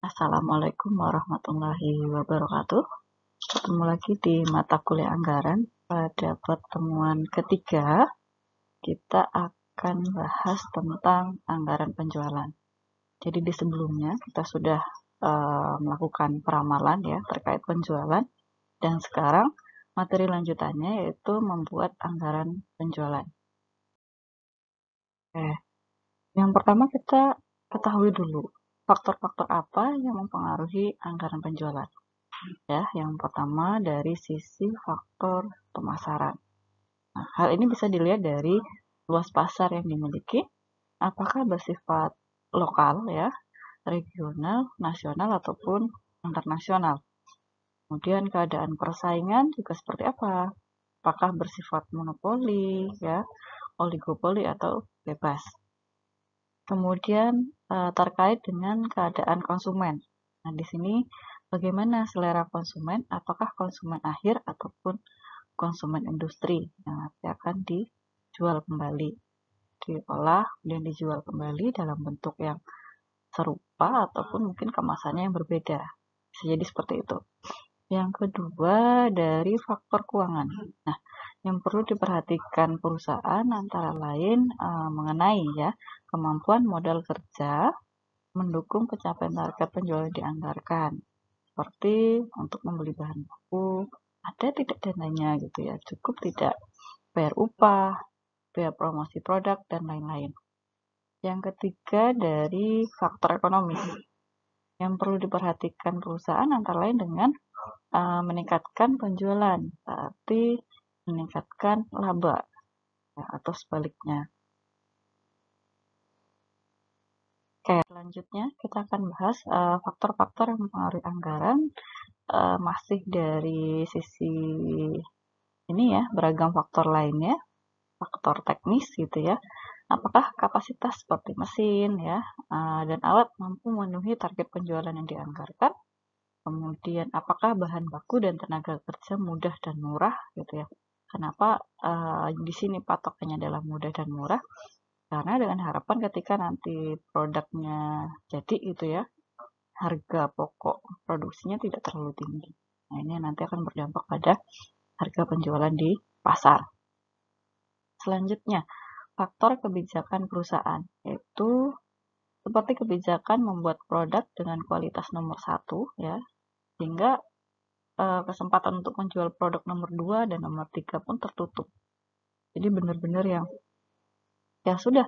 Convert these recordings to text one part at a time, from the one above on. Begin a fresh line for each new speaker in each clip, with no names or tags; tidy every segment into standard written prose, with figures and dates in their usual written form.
Assalamualaikum warahmatullahi wabarakatuh. Ketemu lagi di mata kuliah anggaran. Pada pertemuan ketiga, kita akan bahas tentang anggaran penjualan. Jadi di sebelumnya kita sudah melakukan peramalan ya terkait penjualan, dan sekarang materi lanjutannya yaitu membuat anggaran penjualan. Yang pertama kita ketahui dulu faktor-faktor apa yang mempengaruhi anggaran penjualan. Ya, yang pertama dari sisi faktor pemasaran. Nah, hal ini bisa dilihat dari luas pasar yang dimiliki, apakah bersifat lokal ya, regional, nasional ataupun internasional. Kemudian keadaan persaingan juga seperti apa? Apakah bersifat monopoli ya, oligopoli atau bebas. Kemudian terkait dengan keadaan konsumen. Nah, di sini bagaimana selera konsumen? Apakah konsumen akhir ataupun konsumen industri yang nanti akan dijual kembali, diolah dan dijual kembali dalam bentuk yang serupa ataupun mungkin kemasannya yang berbeda. Bisa jadi seperti itu. Yang kedua dari faktor keuangan. Nah, yang perlu diperhatikan perusahaan antara lain mengenai ya kemampuan modal kerja mendukung pencapaian target penjualan yang dianggarkan. Seperti untuk membeli bahan baku, ada tidak dananya gitu ya, cukup tidak bayar upah, bayar promosi produk, dan lain-lain. Yang ketiga dari faktor ekonomi. Yang perlu diperhatikan perusahaan antara lain dengan meningkatkan penjualan, berarti meningkatkan laba ya, atau sebaliknya. Oke, selanjutnya kita akan bahas faktor-faktor yang mempengaruhi anggaran, masih dari sisi ini ya, beragam faktor lainnya, faktor teknis gitu ya. Apakah kapasitas seperti mesin ya dan alat mampu memenuhi target penjualan yang dianggarkan? Kemudian apakah bahan baku dan tenaga kerja mudah dan murah gitu ya? Kenapa di sini patokannya adalah mudah dan murah? Karena dengan harapan ketika nanti produknya jadi gitu ya, harga pokok produksinya tidak terlalu tinggi. Nah, ini nanti akan berdampak pada harga penjualan di pasar. Selanjutnya, faktor kebijakan perusahaan, yaitu seperti kebijakan membuat produk dengan kualitas nomor 1 ya, sehingga kesempatan untuk menjual produk nomor 2 dan nomor 3 pun tertutup. Jadi benar-benar yang ya sudah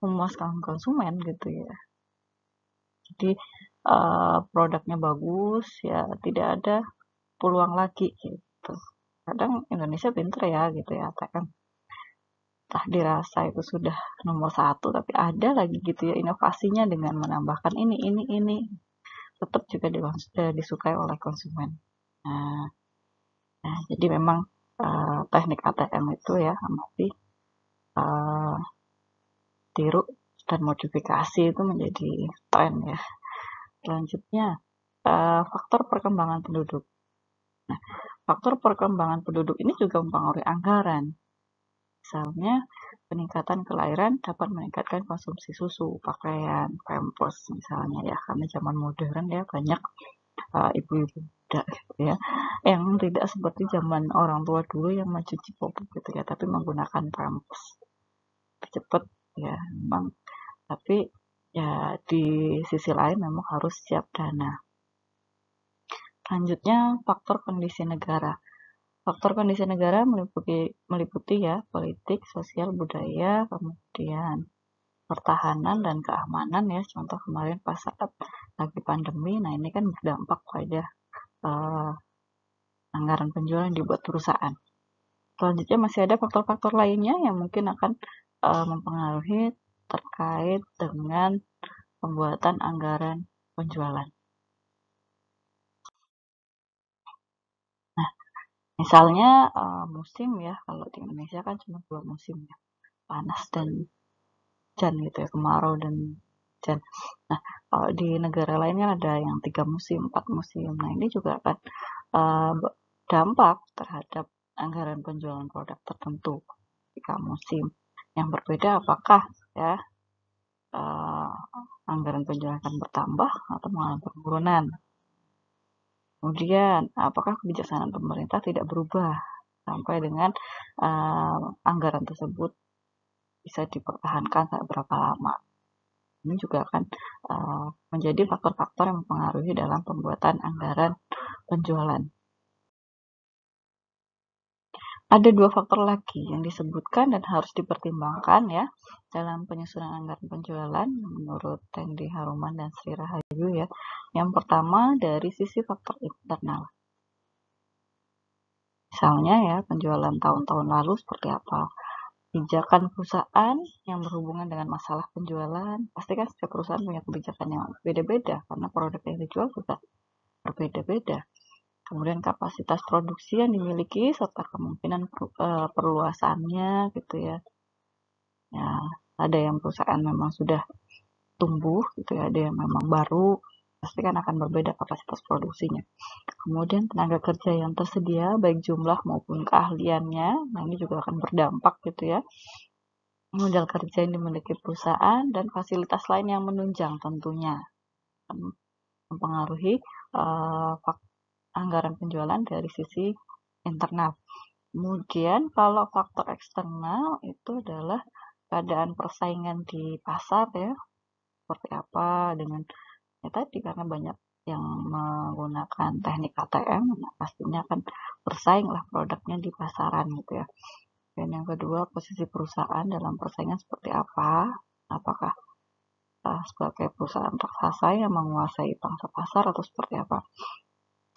memuaskan konsumen gitu ya. Jadi produknya bagus ya, tidak ada peluang lagi gitu. Kadang Indonesia pinter ya gitu ya, kan entah dirasa itu sudah nomor 1 tapi ada lagi gitu ya inovasinya dengan menambahkan ini tetap juga disukai oleh konsumen. Nah, jadi memang teknik ATM itu ya masih tiru dan modifikasi itu menjadi tren ya. Selanjutnya faktor perkembangan penduduk. Nah, faktor perkembangan penduduk ini juga mempengaruhi anggaran. Misalnya, peningkatan kelahiran dapat meningkatkan konsumsi susu, pakaian, pampers misalnya ya, karena zaman modern ya banyak ibu-ibu muda gitu ya, yang tidak seperti zaman orang tua dulu yang mencuci popok gitu ya, tapi menggunakan pampers cepat ya memang, tapi ya di sisi lain memang harus siap dana. Selanjutnya faktor kondisi negara. Faktor kondisi negara meliputi ya politik, sosial, budaya, kemudian pertahanan dan keamanan ya. Contoh kemarin pas saat lagi pandemi, nah ini kan berdampak pada anggaran penjualan yang dibuat perusahaan. Selanjutnya masih ada faktor-faktor lainnya yang mungkin akan mempengaruhi terkait dengan pembuatan anggaran penjualan. Nah, misalnya musim ya, kalau di Indonesia kan cuma 2 musim ya, panas dan hujan gitu ya, kemarau dan hujan. Nah, kalau di negara lain kan ada yang 3 musim, 4 musim. Nah, ini juga akan dampak terhadap anggaran penjualan produk tertentu ketika musim yang berbeda, apakah ya anggaran penjualan akan bertambah atau mengalami penurunan. Kemudian, apakah kebijaksanaan pemerintah tidak berubah sampai dengan anggaran tersebut bisa dipertahankan sampai berapa lama? Ini juga akan menjadi faktor-faktor yang mempengaruhi dalam pembuatan anggaran penjualan. Ada dua faktor lagi yang disebutkan dan harus dipertimbangkan ya dalam penyusunan anggaran penjualan menurut Tendi Haruman dan Sri Rahayu ya. Yang pertama dari sisi faktor internal. Misalnya ya penjualan tahun-tahun lalu seperti apa. Kebijakan perusahaan yang berhubungan dengan masalah penjualan, pasti kan setiap perusahaan punya kebijakan yang beda-beda karena produk yang dijual juga berbeda-beda. Kemudian kapasitas produksi yang dimiliki serta kemungkinan perluasannya gitu ya. Ya, ada yang perusahaan memang sudah tumbuh gitu ya, ada yang memang baru, pasti kan akan berbeda kapasitas produksinya. Kemudian tenaga kerja yang tersedia baik jumlah maupun keahliannya, nah ini juga akan berdampak gitu ya. Modal kerja yang dimiliki perusahaan dan fasilitas lain yang menunjang tentunya mempengaruhi anggaran penjualan dari sisi internal. Kemudian kalau faktor eksternal itu adalah keadaan persaingan di pasar ya, seperti apa dengan ya tadi karena banyak yang menggunakan teknik ATM, nah pastinya akan bersaing lah produknya di pasaran gitu ya. Dan yang kedua, posisi perusahaan dalam persaingan seperti apa? Apakah sebagai perusahaan raksasa yang menguasai pangsa pasar atau seperti apa?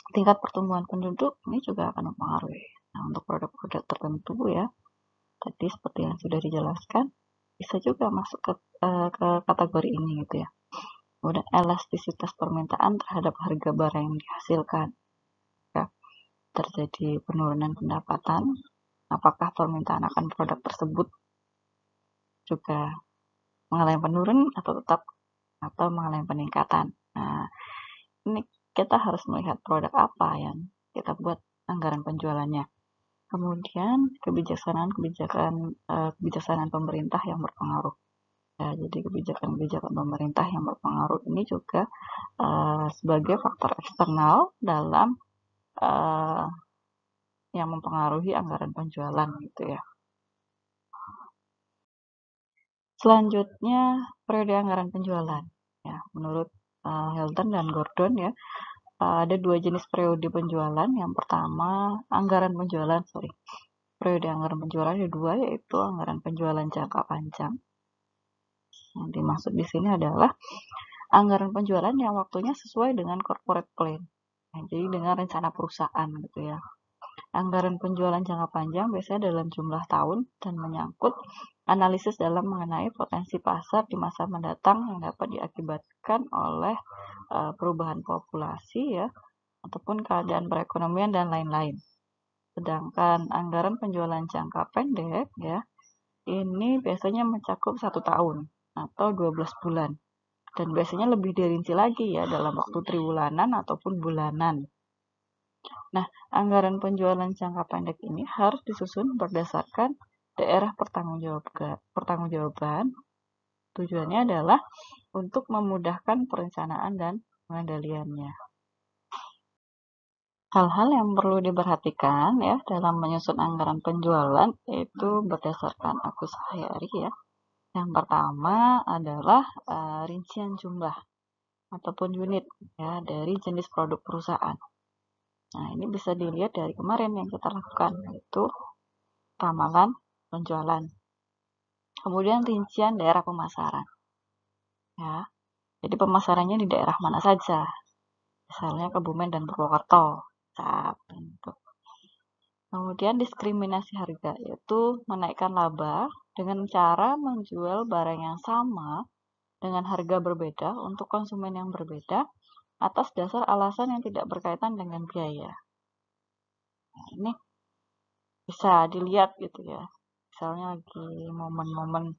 Tingkat pertumbuhan penduduk ini juga akan mempengaruhi. Nah, untuk produk-produk tertentu ya, tadi seperti yang sudah dijelaskan, bisa juga masuk ke kategori ini gitu ya. Kemudian elastisitas permintaan terhadap harga barang yang dihasilkan. Ya, terjadi penurunan pendapatan, apakah permintaan akan produk tersebut juga mengalami penurunan atau mengalami peningkatan. Nah, ini kita harus melihat produk apa yang kita buat anggaran penjualannya. Kemudian kebijaksanaan pemerintah yang berpengaruh. Ya, jadi kebijakan pemerintah yang berpengaruh ini juga sebagai faktor eksternal dalam yang mempengaruhi anggaran penjualan gitu ya. Selanjutnya periode anggaran penjualan. Ya, menurut Hilton dan Gordon ya, ada dua jenis periode penjualan. Yang pertama periode anggaran penjualan ada dua, yaitu anggaran penjualan jangka panjang. Yang dimaksud di sini adalah anggaran penjualan yang waktunya sesuai dengan corporate plan. Nah, jadi dengan rencana perusahaan gitu ya. Anggaran penjualan jangka panjang biasanya dalam jumlah tahun dan menyangkut analisis dalam mengenai potensi pasar di masa mendatang yang dapat diakibatkan oleh perubahan populasi ya, ataupun keadaan perekonomian dan lain-lain. Sedangkan anggaran penjualan jangka pendek ya, ini biasanya mencakup 1 tahun atau 12 bulan. Dan biasanya lebih dirinci lagi ya dalam waktu triwulanan ataupun bulanan. Nah, anggaran penjualan jangka pendek ini harus disusun berdasarkan daerah pertanggungjawaban. Tujuannya adalah untuk memudahkan perencanaan dan pengendaliannya. Hal-hal yang perlu diperhatikan ya dalam menyusun anggaran penjualan itu berdasarkan Agus Haryadi ya. Yang pertama adalah rincian jumlah ataupun unit ya dari jenis produk perusahaan. Nah, ini bisa dilihat dari kemarin yang kita lakukan, yaitu ramalan penjualan. Kemudian rincian daerah pemasaran. Ya, jadi pemasarannya di daerah mana saja. Misalnya Kebumen dan Purwokerto. Kemudian diskriminasi harga, yaitu menaikkan laba dengan cara menjual barang yang sama dengan harga berbeda untuk konsumen yang berbeda atas dasar alasan yang tidak berkaitan dengan biaya. Nah, ini bisa dilihat gitu ya. Misalnya lagi momen-momen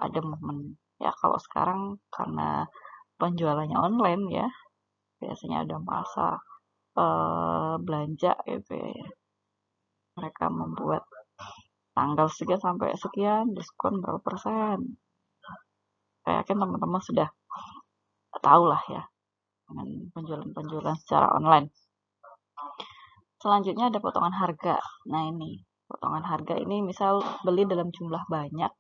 ada momen ya, kalau sekarang karena penjualannya online ya, biasanya ada masa belanja gitu ya. Mereka membuat tanggal sekian sampai sekian diskon berapa persen. Saya yakin teman-teman sudah tahu lah ya dengan penjualan-penjualan secara online. Selanjutnya ada potongan harga. Nah ini, potongan harga ini misal beli dalam jumlah banyak.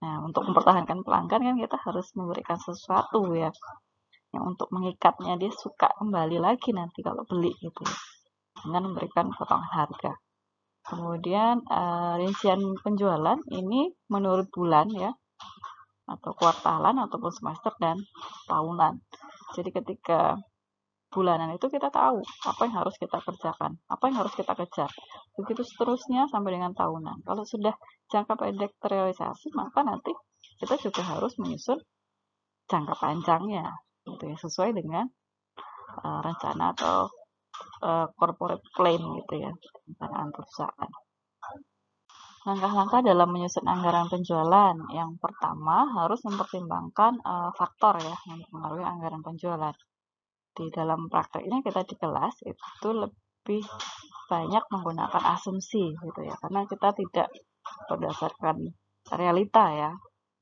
Nah, untuk mempertahankan pelanggan kan kita harus memberikan sesuatu ya, yang untuk mengikatnya dia suka kembali lagi nanti kalau beli gitu ya, dengan memberikan potongan harga. Kemudian rincian penjualan ini menurut bulan ya, atau kuartalan ataupun semester dan tahunan. Jadi ketika bulanan itu kita tahu apa yang harus kita kerjakan, apa yang harus kita kejar. Begitu seterusnya sampai dengan tahunan. Kalau sudah jangka pendek terrealisasi, maka nanti kita juga harus menyusun jangka panjangnya, gitu ya, sesuai dengan rencana atau corporate plan gitu ya, rencana perusahaan. Langkah-langkah dalam menyusun anggaran penjualan. Yang pertama harus mempertimbangkan faktor ya yang mempengaruhi anggaran penjualan. Di dalam praktek ini kita di kelas itu lebih banyak menggunakan asumsi gitu ya, karena kita tidak berdasarkan realita ya.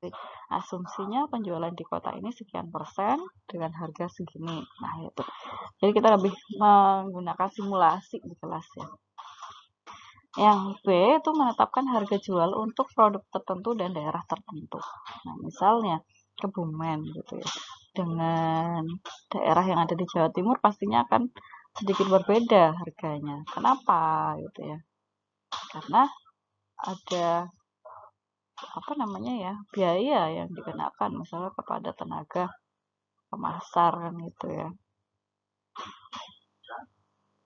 Jadi, asumsinya penjualan di kota ini sekian persen dengan harga segini. Nah itu, jadi kita lebih menggunakan simulasi di kelas ya. Yang B itu menetapkan harga jual untuk produk tertentu dan daerah tertentu. Nah misalnya Kebumen gitu ya, dengan daerah yang ada di Jawa Timur pastinya akan sedikit berbeda harganya. Kenapa gitu ya? Karena ada apa namanya ya, biaya yang dikenakan misalnya kepada tenaga pemasar kan gitu ya.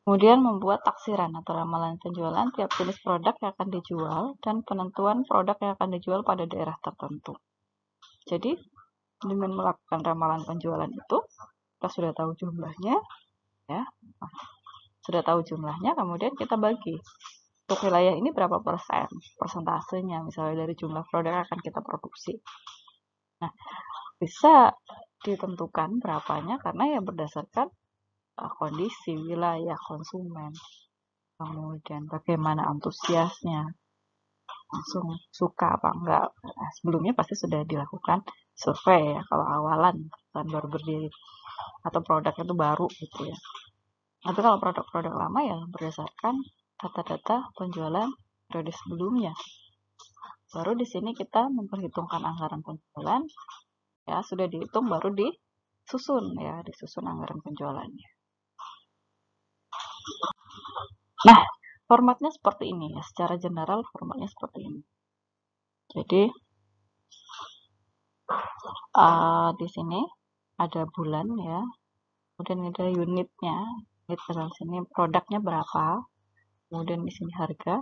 Kemudian membuat taksiran atau ramalan penjualan tiap jenis produk yang akan dijual dan penentuan produk yang akan dijual pada daerah tertentu. Jadi dengan melakukan ramalan penjualan itu kita sudah tahu jumlahnya ya, sudah tahu jumlahnya, kemudian kita bagi untuk wilayah ini berapa persen persentasenya misalnya dari jumlah produk yang akan kita produksi. Nah bisa ditentukan berapanya karena ya berdasarkan kondisi wilayah konsumen, kemudian bagaimana antusiasnya, langsung suka apa enggak. Nah, sebelumnya pasti sudah dilakukan survei ya kalau awalan perusahaan baru berdiri atau produknya itu baru gitu ya. Tapi kalau produk-produk lama ya berdasarkan data-data penjualan periode sebelumnya. Baru di sini kita memperhitungkan anggaran penjualan ya, sudah dihitung baru disusun ya, disusun anggaran penjualannya. Nah, formatnya seperti ini ya, secara general formatnya seperti ini. Jadi di sini ada bulan ya, kemudian ada unitnya, unit dalam sini produknya berapa, kemudian di sini harga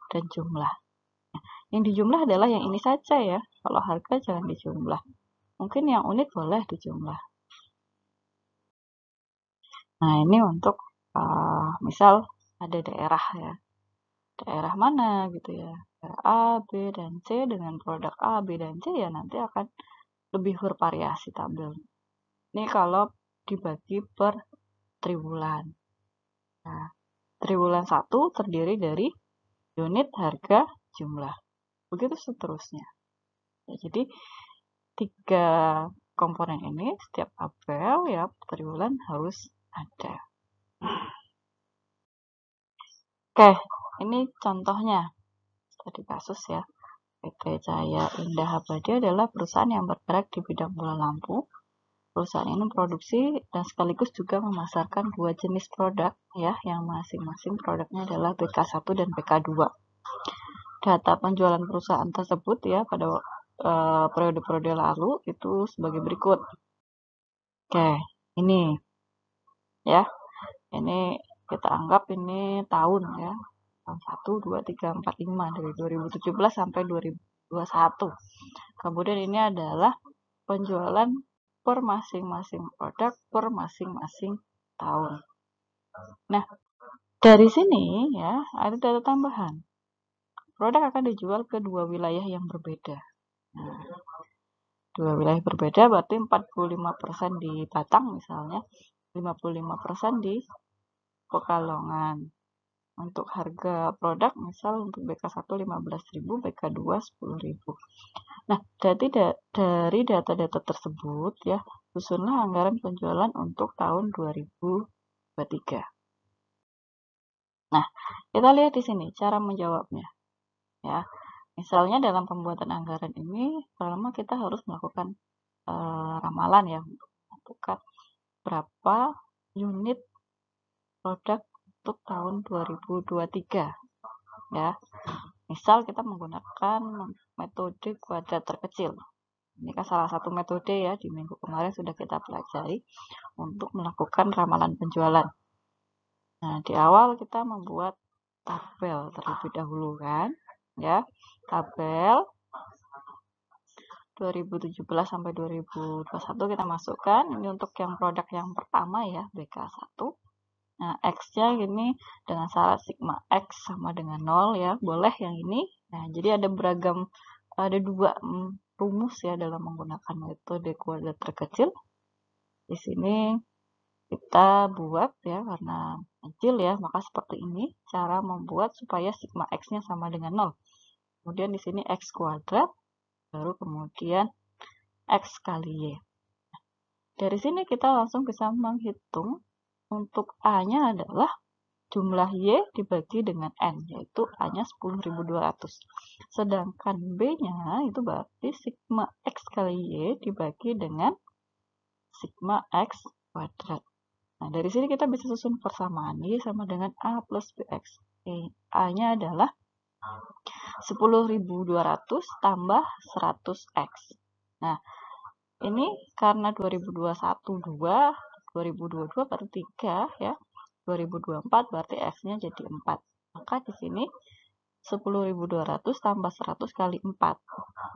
dan jumlah. Nah, yang dijumlah adalah yang ini saja ya, kalau harga jangan dijumlah. Mungkin yang unit boleh dijumlah. Nah ini untuk misal ada daerah ya, daerah mana gitu ya, daerah A, B, dan C dengan produk A, B, dan C ya nanti akan lebih bervariasi tabel. Ini kalau dibagi per triwulan. Nah, triwulan 1 terdiri dari unit, harga, jumlah. Begitu seterusnya. Ya, jadi 3 komponen ini setiap tabel ya per triwulan harus ada. Oke, ini contohnya tadi kasus ya. PT Cahaya Indah Abadi adalah perusahaan yang bergerak di bidang bola lampu. Perusahaan ini memproduksi dan sekaligus juga memasarkan 2 jenis produk ya, yang masing-masing produknya adalah BK1 dan BK2. Data penjualan perusahaan tersebut ya pada periode-periode lalu itu sebagai berikut. Oke, ini ya. Ini kita anggap ini tahun ya. Tahun 1, 2, 3, 4, 5 dari 2017 sampai 2021. Kemudian ini adalah penjualan per masing-masing produk per masing-masing tahun. Nah, dari sini ya ada data tambahan. Produk akan dijual ke 2 wilayah yang berbeda. Nah, 2 wilayah berbeda berarti 45% di Batang misalnya, 55% di Pekalongan. Untuk harga produk, misal untuk BK1 15.000, BK2 10.000. Nah, jadi dari data-data tersebut ya, susunlah anggaran penjualan untuk tahun 2023. Nah, kita lihat di sini cara menjawabnya ya. Misalnya dalam pembuatan anggaran ini, pertama kita harus melakukan ramalan ya untuk menentukan berapa unit produk untuk tahun 2023 ya. Misal kita menggunakan metode kuadrat terkecil. Ini kan salah satu metode ya, di minggu kemarin sudah kita pelajari untuk melakukan ramalan penjualan. Nah, di awal kita membuat tabel terlebih dahulu kan ya. Tabel 2017 sampai 2021 kita masukkan. Ini untuk yang produk yang pertama ya, BK1. Nah, X-nya gini dengan syarat sigma X sama dengan 0 ya. Boleh yang ini. Nah, jadi ada dua rumus ya dalam menggunakan metode kuadrat terkecil. Di sini kita buat ya, karena kecil ya, maka seperti ini cara membuat supaya sigma X-nya sama dengan 0. Kemudian di sini X kuadrat, baru kemudian X kali Y. Dari sini kita langsung bisa menghitung untuk A-nya adalah jumlah Y dibagi dengan N, yaitu A-nya 10.200. Sedangkan B-nya itu berarti sigma X kali Y dibagi dengan sigma X kuadrat. Nah, dari sini kita bisa susun persamaan. Y sama dengan A plus BX. A-nya adalah 10.200 tambah 100X. Nah, ini karena 2021 2, 2022 berarti 3 ya. 2024 berarti X-nya jadi 4. Maka di sini 10.200 tambah 100 kali 4.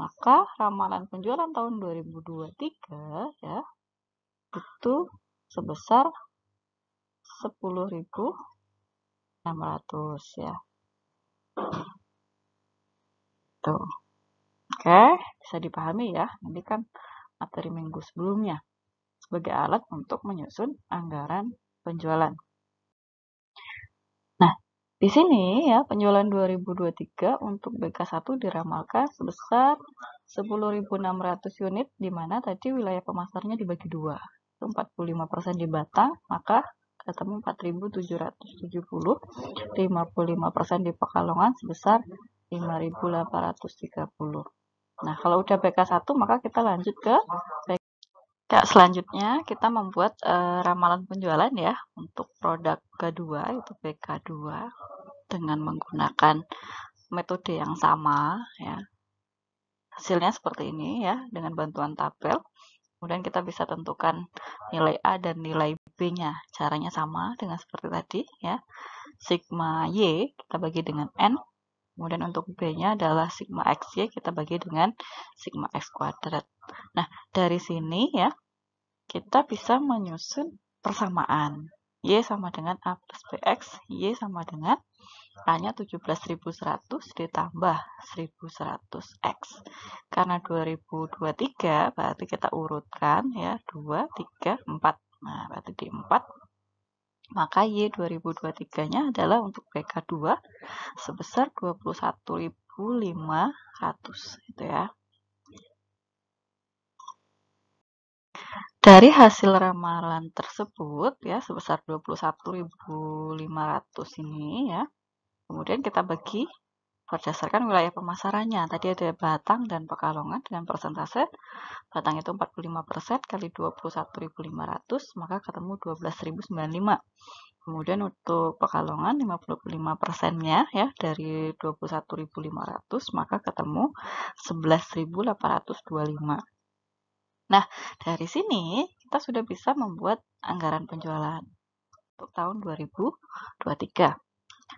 Maka ramalan penjualan tahun 2023 ya, itu sebesar 10.600 ya. Tuh. Oke, bisa dipahami ya. Ini kan materi minggu sebelumnya sebagai alat untuk menyusun anggaran penjualan. Nah, di sini ya penjualan 2023 untuk BK1 diramalkan sebesar 10.600 unit, di mana tadi wilayah pemasarnya dibagi dua. 45% di Batang, maka ketemu 4.770, 55% di Pekalongan sebesar 5.830. Nah, kalau udah BK1 maka kita lanjut ke BK. Selanjutnya kita membuat ramalan penjualan ya untuk produk kedua, itu BK2 dengan menggunakan metode yang sama ya. Hasilnya seperti ini ya, dengan bantuan tabel. Kemudian kita bisa tentukan nilai A dan nilai B-nya. Caranya sama dengan seperti tadi ya. Sigma Y kita bagi dengan N. Kemudian untuk B-nya adalah sigma XY kita bagi dengan sigma X kuadrat. Nah, dari sini ya, kita bisa menyusun persamaan. Y sama dengan A plus BX, Y sama dengan A-nya 17.100 ditambah 1.100X. Karena 2023 berarti kita urutkan ya, 2, 3, 4. Nah, berarti di 4. Maka Y 2023-nya adalah untuk BK2 sebesar 21.500 gitu ya. Dari hasil ramalan tersebut ya sebesar 21.500 ini ya. Kemudian kita bagi berdasarkan wilayah pemasarannya. Tadi ada Batang dan Pekalongan dengan persentase. Batang itu 45% kali 21.500, maka ketemu 12.095. Kemudian untuk Pekalongan 55%-nya ya dari 21.500, maka ketemu 11.825. Nah, dari sini kita sudah bisa membuat anggaran penjualan untuk tahun 2023.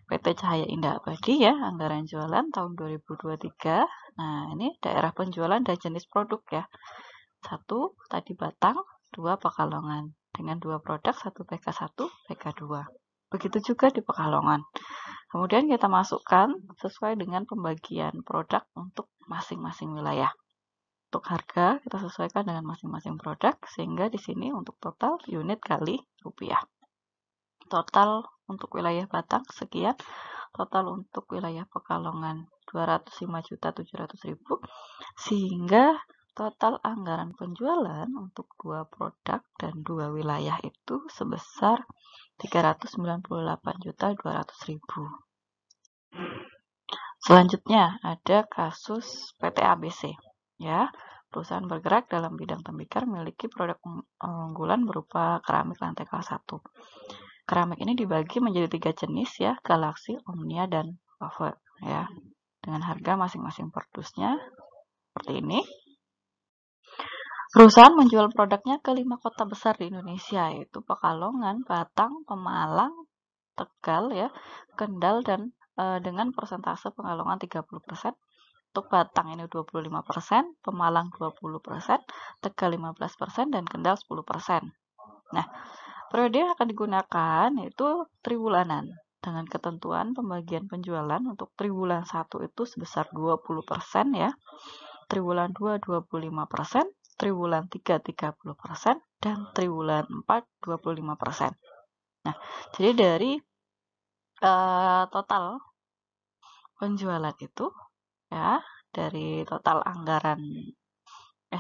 PT Cahaya Indah Abadi ya, anggaran jualan tahun 2023. Nah, ini daerah penjualan dan jenis produk ya. 1 tadi Batang, 2 Pekalongan. Dengan 2 produk, 1 BK1, BK2. Begitu juga di Pekalongan. Kemudian kita masukkan sesuai dengan pembagian produk untuk masing-masing wilayah. Untuk harga kita sesuaikan dengan masing-masing produk, sehingga di sini untuk total unit kali rupiah. Total untuk wilayah Batang sekian, total untuk wilayah Pekalongan 205.700.000, sehingga total anggaran penjualan untuk 2 produk dan 2 wilayah itu sebesar 398.200.000. Selanjutnya ada kasus PT ABC, ya. Perusahaan bergerak dalam bidang tembikar memiliki produk unggulan berupa keramik lantai kelas 1. Keramik ini dibagi menjadi 3 jenis, ya, Galaxy, Omnia, dan Wafer, ya. Dengan harga masing-masing per dusnya seperti ini. Perusahaan menjual produknya ke 5 kota besar di Indonesia, yaitu Pekalongan, Batang, Pemalang, Tegal, ya, Kendal, dan dengan persentase Pekalongan 30%. Untuk Batang ini 25%, Pemalang 20%, Tegal 15%, dan Kendal 10%. Nah, periode yang akan digunakan yaitu triwulanan dengan ketentuan pembagian penjualan untuk triwulan 1 itu sebesar 20%, ya. Triwulan 2 25%, triwulan 3 30%, dan triwulan 4 25%. Nah, jadi dari total penjualan itu, ya, dari total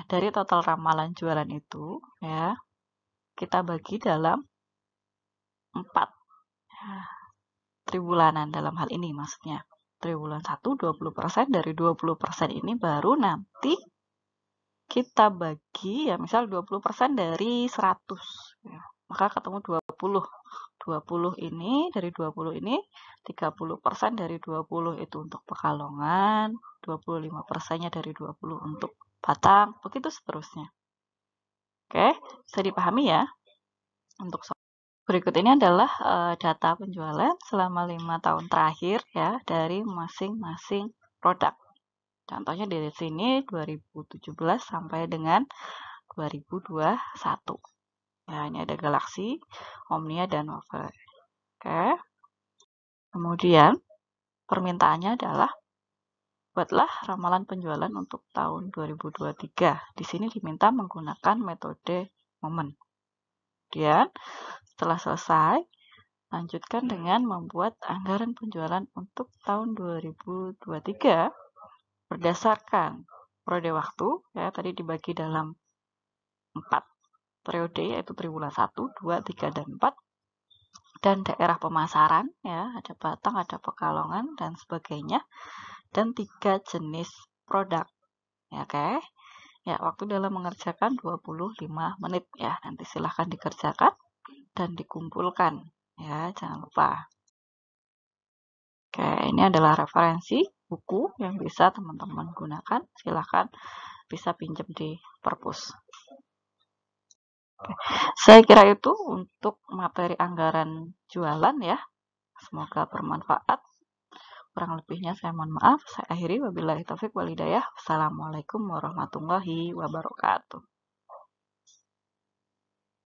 dari total ramalan jualan itu, ya, kita bagi dalam 4 triwulanan dalam hal ini maksudnya. Triwulan 1 20%, dari 20% ini baru nanti kita bagi, ya, misal 20% dari 100, ya, maka ketemu 20. 20 ini, dari 20 ini 30% dari 20 itu untuk Pekalongan, 25%-nya dari 20 untuk Batang, begitu seterusnya. Oke, bisa dipahami ya. Untuk berikut ini adalah data penjualan selama 5 tahun terakhir, ya, dari masing-masing produk. Contohnya dari sini 2017 sampai dengan 2021. Ya, ini ada Galaxy, Omnia, dan Wafer. Oke. Kemudian permintaannya adalah buatlah ramalan penjualan untuk tahun 2023. Di sini diminta menggunakan metode momen. Kemudian setelah selesai, lanjutkan dengan membuat anggaran penjualan untuk tahun 2023 berdasarkan periode waktu, ya, tadi dibagi dalam 4 periode, yaitu triwulan 1, 2, 3, dan 4. Dan daerah pemasaran, ya, ada Batang, ada Pekalongan, dan sebagainya. Dan 3 jenis produk. Ya, oke. Ya, waktu dalam mengerjakan 25 menit, ya. Nanti silahkan dikerjakan dan dikumpulkan, ya, jangan lupa. Oke, ini adalah referensi buku yang bisa teman-teman gunakan. Silahkan bisa pinjam di perpus. Oke. Saya kira itu untuk materi anggaran jualan, ya. Semoga bermanfaat. Kurang lebihnya saya mohon maaf. Saya akhiri, wabillahi taufik wal hidayah. Wassalamualaikum warahmatullahi wabarakatuh.